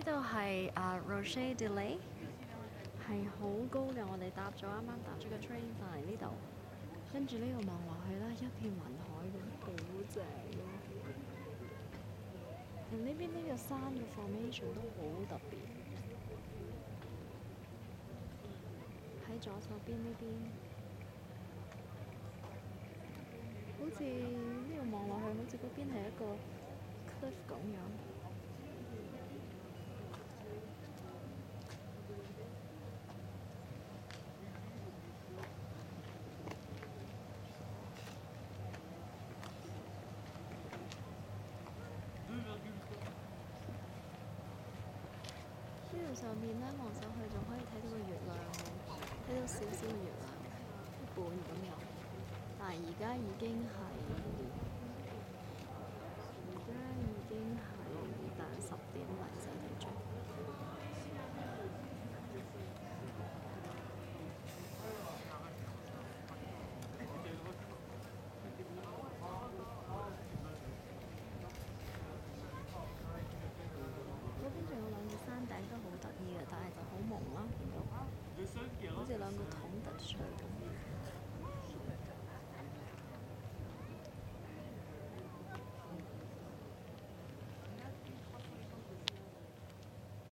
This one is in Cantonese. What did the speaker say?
度係Rocher de Lay，係好高嘅。我哋啱啱搭咗個 train 翻嚟呢度，跟住呢度望落去啦，一片雲海咁，好正咯。呢邊呢個山嘅 formation 都好特別，喺左手邊呢邊，好似呢度望落去，好似嗰邊係一個 cliff 咁樣。呢度上面咧望上去仲可以睇到個月亮嘅，睇到少少嘅月亮，一半咁樣。但係而家已經係